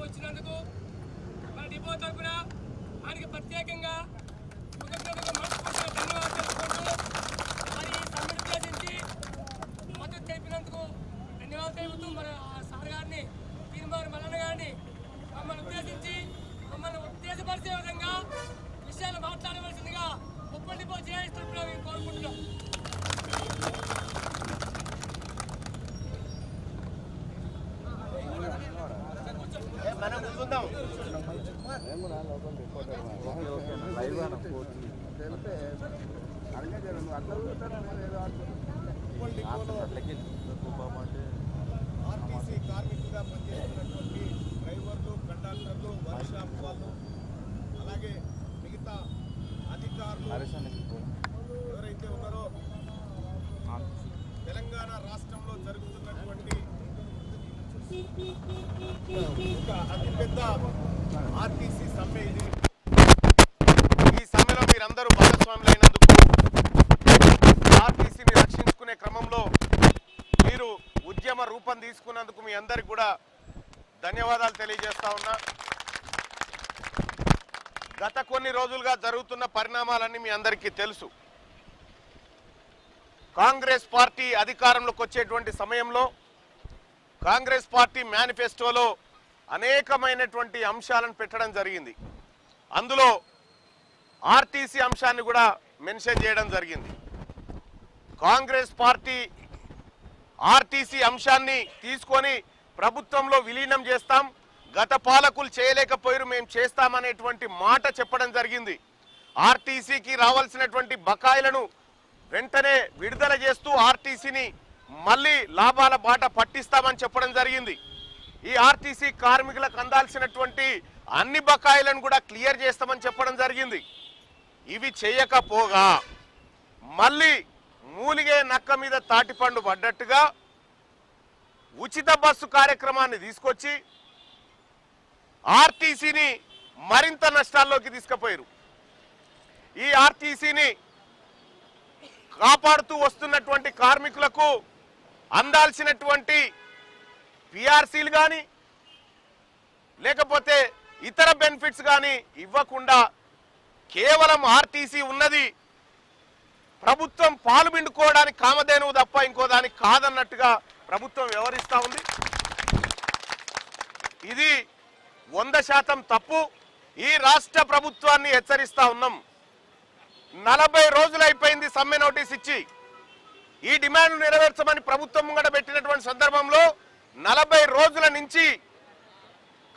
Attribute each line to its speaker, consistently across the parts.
Speaker 1: వచ్చినందుకు మన డిపో తరపున ఆయనకి ప్రత్యేకంగా ధన్యవాదాలు తెలుపుకుంటూ మరి ఈ సమ్మెను ఉద్దేశించి మద్దతు తెలిపినందుకు ధన్యవాదాలు తెలుపుతూ మన సార్ గారిని తీర్మానం మల్లన్న గారిని మమ్మల్ని ఉద్దేశించి మమ్మల్ని ఉత్తేజపరిచే విధంగా విషయాలు మాట్లాడవలసిందిగా ఉప్పల్ డిపో జేఏసీ తరపున మేము కోరుకుంటున్నాం.
Speaker 2: ఆర్టీసీ కార్మికులుగా పనిచేస్తున్నటువంటి డ్రైవర్లు, కండక్టర్లు, వర్క్షాప్ వాళ్ళు, అలాగే మిగతా అధికారులు ఎవరైతే ఉన్నారో తెలంగాణ రాష్ట్రంలో జరుగుతున్నటువంటి ఒక అతిపెద్ద ఆర్టీసీ సమ్మె ఇది. ఈ సమ్మెలో మీరందరూ భాగస్వాములైనందుకు, ఆర్టీసీని రక్షించుకునే క్రమంలో మీరు ఉద్యమ రూపం తీసుకున్నందుకు మీ అందరికి కూడా ధన్యవాదాలు తెలియజేస్తా ఉన్నా. గత కొన్ని రోజులుగా జరుగుతున్న పరిణామాలన్నీ మీ అందరికీ తెలుసు. కాంగ్రెస్ పార్టీ అధికారంలోకి వచ్చేటువంటి సమయంలో కాంగ్రెస్ పార్టీ మేనిఫెస్టోలో అనేకమైనటువంటి అంశాలను పెట్టడం జరిగింది. అందులో ఆర్టీసీ అంశాన్ని కూడా మెన్షన్ చేయడం జరిగింది. కాంగ్రెస్ పార్టీ ఆర్టీసీ అంశాన్ని తీసుకొని ప్రభుత్వంలో విలీనం చేస్తాం, గత పాలకులు చేయలేకపోయారు, మేము చేస్తామనేటువంటి మాట చెప్పడం జరిగింది. ఆర్టీసీకి రావాల్సినటువంటి బకాయిలను వెంటనే విడుదల చేస్తూ ఆర్టీసీని మళ్ళీ లాభాల బాట పట్టిస్తామని చెప్పడం జరిగింది. ఈ ఆర్టీసీ కార్మికులకు అందాల్సినటువంటి అన్ని బకాయిలను కూడా క్లియర్ చేస్తామని చెప్పడం జరిగింది. ఇవి చేయకపోగా మళ్ళీ మూలిగే నక్క మీద తాటిపండు పడ్డట్టుగా ఉచిత బస్సు కార్యక్రమాన్ని తీసుకొచ్చి ఆర్టీసీని మరింత నష్టాల్లోకి తీసుకుపోయారు. ఈ ఆర్టీసీని కాపాడుతూ వస్తున్నటువంటి కార్మికులకు అందాల్సినటువంటి పిఆర్సీలు కానీ లేకపోతే ఇతర బెనిఫిట్స్ కానీ ఇవ్వకుండా కేవలం ఆర్టీసీ ఉన్నది ప్రభుత్వం పాలు పిండుకోవడానికి కామధేనువు తప్ప ఇంకో దానికి కాదన్నట్టుగా ప్రభుత్వం వ్యవహరిస్తూ ఉంది. ఇది 100% తప్పు. ఈ రాష్ట్ర ప్రభుత్వాన్ని హెచ్చరిస్తా ఉన్నాం. 40 రోజులు అయిపోయింది సమ్మె నోటీస్ ఇచ్చి. ఈ డిమాండ్లు నెరవేర్చమని ప్రభుత్వం ముంగట పెట్టినటువంటి సందర్భంలో 40 రోజుల నుంచి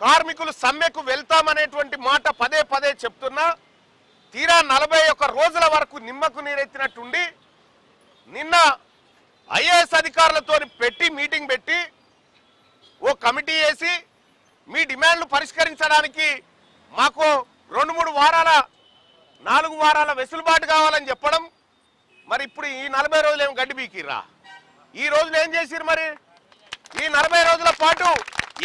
Speaker 2: కార్మికులు సమ్మెకు వెళ్తామనేటువంటి మాట పదే పదే చెప్తున్నా తీరా 41 రోజుల వరకు నిమ్మకు నీరెత్తినట్టుండి నిన్న ఐఏఎస్ అధికారులతో మీటింగ్ పెట్టి ఓ కమిటీ వేసి మీ డిమాండ్లు పరిష్కరించడానికి మాకు 2-3 వారాల 4 వారాల వెసులుబాటు కావాలని చెప్పడం. మరి ఇప్పుడు ఈ 40 రోజులు ఏం గడ్డి బీకిర్రా? ఈ రోజులు ఏం చేసిరు? మరి ఈ 40 రోజుల పాటు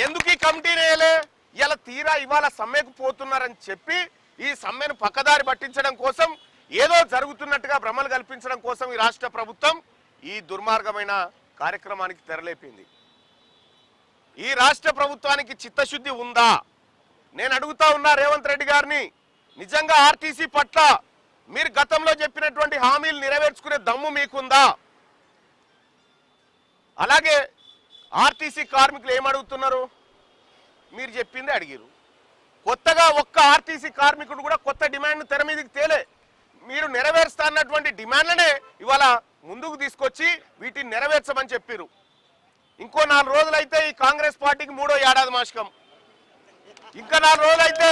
Speaker 2: ఎందుకు ఈ కమిటీని వేయలే? ఇలా తీరా ఇవాళ సమ్మెకు పోతున్నారని చెప్పి ఈ సమ్మెను పక్కదారి పట్టించడం కోసం, ఏదో జరుగుతున్నట్టుగా భ్రమలు కల్పించడం కోసం ఈ రాష్ట్ర ప్రభుత్వం ఈ దుర్మార్గమైన కార్యక్రమానికి తెరలేపింది. ఈ రాష్ట్ర ప్రభుత్వానికి చిత్తశుద్ధి ఉందా? నేను అడుగుతా ఉన్నా రేవంత్ రెడ్డి గారిని, నిజంగా ఆర్టీసీ పట్ల మీరు గతంలో చెప్పినటువంటి హామీలు నెరవేర్చుకునే దమ్ము మీకుందా? అలాగే ఆర్టీసీ కార్మికులు ఏమడుగుతున్నారు? మీరు చెప్పింది అడిగిరు. కొత్తగా ఒక్క ఆర్టీసీ కార్మికుడు కూడా కొత్త డిమాండ్ను తెర మీదకి తేలే. మీరు నెరవేరుస్తా అన్నటువంటి డిమాండ్లనే ఇవాళ ముందుకు తీసుకొచ్చి వీటిని నెరవేర్చమని చెప్పారు. ఇంకో 4 రోజులైతే ఈ కాంగ్రెస్ పార్టీకి 3వ ఏడాది మాసికం. ఇంకా 4 రోజులైతే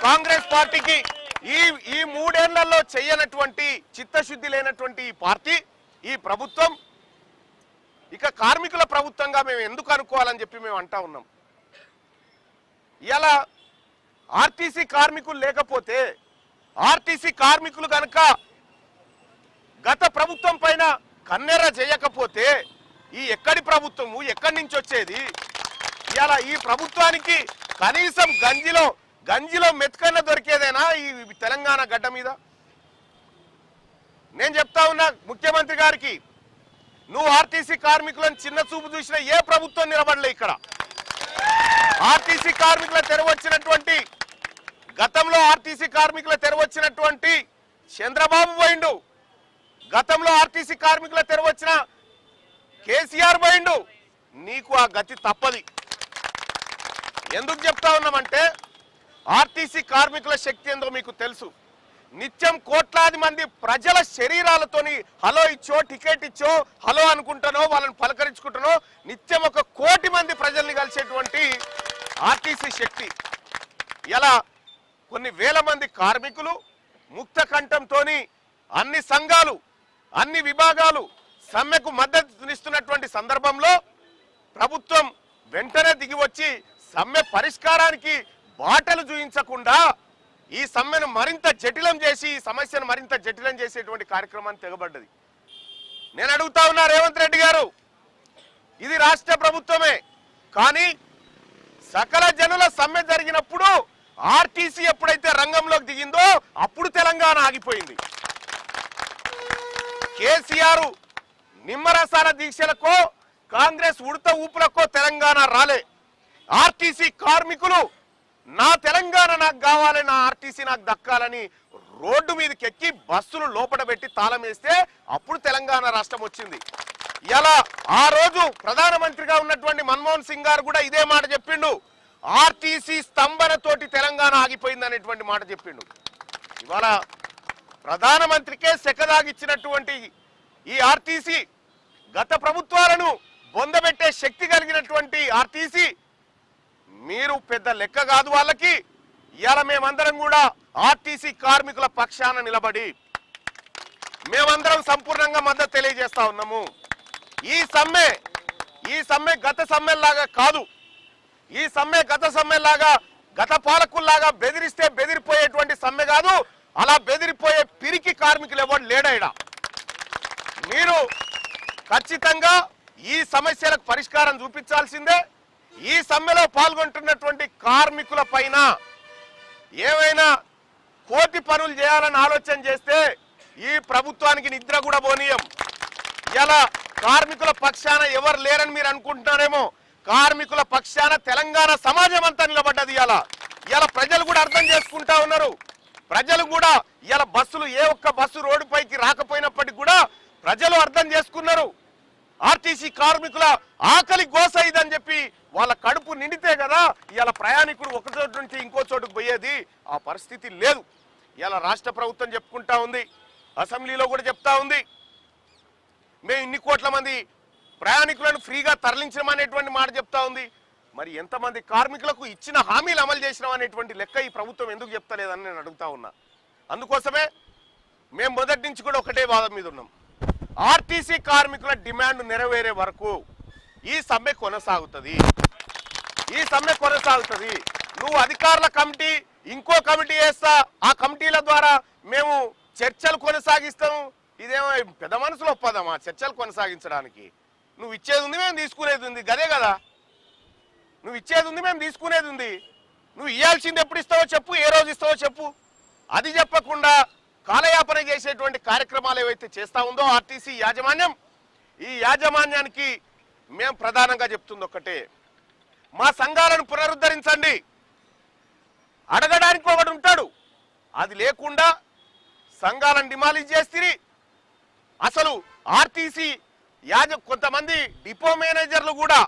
Speaker 2: కాంగ్రెస్ పార్టీకి ఈ మూడేళ్లలో చేయనటువంటి చిత్తశుద్ధి లేనటువంటి ఈ పార్టీ, ఈ ప్రభుత్వం ఇక కార్మికుల ప్రభుత్వంగా మేము ఎందుకు అనుకోవాలని చెప్పి మేము అంటా ఉన్నాం. ఇలా ఆర్టీసీ కార్మికులు లేకపోతే, ఆర్టీసీ కార్మికులు కనుక గత ప్రభుత్వం పైన కన్నెర చేయకపోతే ఈ ఎక్కడి ప్రభుత్వము, ఎక్కడి నుంచి వచ్చేది? ఇలా ఈ ప్రభుత్వానికి కనీసం గంజిలో మెతుకన్న దొరికేదేనా ఈ తెలంగాణ గడ్డ మీద? నేను చెప్తా ఉన్నా ముఖ్యమంత్రి గారికి, నువ్వు ఆర్టీసీ కార్మికులను చిన్న చూపు చూసిన ఏ ప్రభుత్వం నిలబడలే ఇక్కడ. ఆర్టీసీ కార్మికుల తెరవచ్చినటువంటి, గతంలో ఆర్టీసీ కార్మికుల తెరవచ్చినటువంటి చంద్రబాబు పోయిండు, గతంలో ఆర్టీసీ కార్మికుల తెరవచ్చిన కేసీఆర్ పోయిండు. నీకు ఆ గతి తప్పది. ఎందుకు చెప్తా ఉన్నామంటే ఆర్టీసీ కార్మికుల శక్తి ఏందో మీకు తెలుసు. నిత్యం కోట్లాది మంది ప్రజల శరీరాలతోని హలో ఇచ్చో, టికెట్ ఇచ్చో, హలో అనుకుంటానో, వాళ్ళని పలకరించుకుంటానో, నిత్యం 1 కోటి మంది ప్రజల్ని కలిసేటువంటి ఆర్టీసీ శక్తి. ఇలా కొన్ని వేల మంది కార్మికులు ముక్త కంఠంతోని అన్ని సంఘాలు, అన్ని విభాగాలు సమ్మెకు మద్దతునిస్తున్నటువంటి సందర్భంలో ప్రభుత్వం వెంటనే దిగి వచ్చి సమ్మె పరిష్కారానికి బాటలు చూయించకుండా ఈ సమ్మెను మరింత జటిలం చేసి, ఈ సమస్యను మరింత జటిలం చేసేటువంటి కార్యక్రమాన్ని తెగబడ్డది. నేను అడుగుతా ఉన్నా రేవంత్ రెడ్డి గారు, ఇది రాష్ట్ర ప్రభుత్వమే, కానీ సకల జనుల సమ్మె జరిగినప్పుడు ఆర్టీసీ ఎప్పుడైతే రంగంలోకి దిగిందో అప్పుడు తెలంగాణ ఆగిపోయింది. కేసీఆర్ నిమ్మరసాల దీక్షలకో, కాంగ్రెస్ ఉడత ఊపులకో తెలంగాణ రాలే. ఆర్టీసీ కార్మికులు నా తెలంగాణ నాకు కావాలి, నా ఆర్టీసీ నాకు దక్కాలని రోడ్డు మీదకి ఎక్కి బస్సులు లోపల పెట్టి తాళం వేస్తే అప్పుడు తెలంగాణ రాష్ట్రం వచ్చింది. ఇలా ఆ రోజు ప్రధానమంత్రిగా ఉన్నటువంటి మన్మోహన్ సింగ్ గారు కూడా ఇదే మాట చెప్పిండు, ఆర్టీసీ స్తంభనతోటి తెలంగాణ ఆగిపోయింది అనేటువంటి మాట చెప్పిండు. ఇవాళ ప్రధానమంత్రికే సెకదాగిచ్చినటువంటి ఈ ఆర్టీసీ, గత ప్రభుత్వాలను బొందబెట్టే శక్తి కలిగినటువంటి ఆర్టీసీ మీరు పెద్ద లెక్క కాదు వాళ్ళకి. ఇవాళ మేమందరం కూడా ఆర్టీసీ కార్మికుల పక్షాన నిలబడి మేమందరం సంపూర్ణంగా మద్దతు తెలియజేస్తా ఉన్నాము. ఈ సమ్మె గత సమ్మెల్లాగా కాదు. ఈ సమ్మె గత సమ్మెల్లాగా, గత పాలకుల్లాగా బెదిరిస్తే బెదిరిపోయేటువంటి సమ్మె కాదు. అలా బెదిరిపోయే పిరికి కార్మికులు ఎవరు లేడా. మీరు ఖచ్చితంగా ఈ సమస్యలకు పరిష్కారం చూపించాల్సిందే. ఈ సమ్మెలో పాల్గొంటున్నటువంటి కార్మికుల పైన ఏమైనా కోటి పనులు చేయాలని ఆలోచన చేస్తే ఈ ప్రభుత్వానికి నిద్ర కూడా పోనీయం. ఇలా కార్మికుల పక్షాన ఎవరు లేరని మీరు అనుకుంటున్నారేమో, కార్మికుల పక్షాన తెలంగాణ సమాజం అంతా నిలబడ్డది. ఇలా ప్రజలు కూడా అర్థం చేసుకుంటా ఉన్నారు. ప్రజలు కూడా ఇలా బస్సులు, ఏ ఒక్క బస్సు రోడ్డుపైకి రాకపోయినప్పటికీ కూడా ప్రజలు అర్థం చేసుకున్నారు. ఆర్టీసీ కార్మికుల ఆకలి గోస ఇదని చెప్పి వాళ్ళ కడుపు నిండితే కదా ఇలా ప్రయాణికుడు ఒక చోటు నుంచి ఇంకో చోటుకు పోయేది. ఆ పరిస్థితి లేదు. ఇలా రాష్ట్ర ప్రభుత్వం చెప్పుకుంటా ఉంది, అసెంబ్లీలో కూడా చెప్తా ఉంది, మేము ఇన్ని కోట్ల మంది ప్రయాణికులను ఫ్రీగా తరలించమనేటువంటి మాట చెప్తా ఉంది. మరి ఎంతమంది కార్మికులకు ఇచ్చిన హామీలు అమలు చేసినాం అనేటువంటి లెక్క ఈ ప్రభుత్వం ఎందుకు చెప్తలేదని నేను అడుగుతా ఉన్నా. అందుకోసమే మేము మొదటి నుంచి కూడా ఒకటే వాదం మీద ఉన్నాం, ఆర్టీసీ కార్మికుల డిమాండ్ నెరవేరే వరకు ఈ సమ్మె కొనసాగుతుంది. నువ్వు అధికారుల కమిటీ, ఇంకో కమిటీ వేస్తా, ఆ కమిటీల ద్వారా మేము చర్చలు కొనసాగిస్తాం. ఇదేమో పెద్ద మనసులో ఒప్పదమ్మా చర్చలు కొనసాగించడానికి? నువ్వు ఇచ్చేది ఉంది, మేము తీసుకునేది ఉంది, గదే కదా. నువ్వు ఇచ్చేది ఉంది, మేము తీసుకునేది ఉంది. నువ్వు ఇవ్వాల్సింది ఎప్పుడు ఇస్తావో చెప్పు, ఏ రోజు ఇస్తావో చెప్పు. అది చెప్పకుండా కాలయాపన చేసేటువంటి కార్యక్రమాలు ఏవైతే చేస్తా ఉందో ఆర్టీసీ యాజమాన్యం, ఈ యాజమాన్యానికి మేము ప్రధానంగా చెప్తుంది ఒక్కటే, మా సంఘాలను పునరుద్ధరించండి. అడగడానికి ఒకడు ఉంటాడు, అది లేకుండా సంఘాలను డిమాలిష్ చేస్తే అసలు ఆర్టీసీ కొంతమంది డిపో మేనేజర్లు కూడా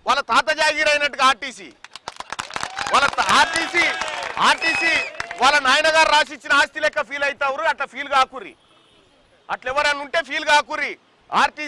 Speaker 2: వాళ్ళ తాత జాగీర్ అయినట్టుగా ఆర్టీసీ వాళ్ళ నాయనగారు రాసిచ్చిన ఆస్తి లెక్క ఫీల్ అవుతారు. అట్లా ఫీల్ కాకుర్రి, అట్లా ఎవరన్నా ఉంటే ఫీల్ కాకుర్రి. ఆర్టీసీ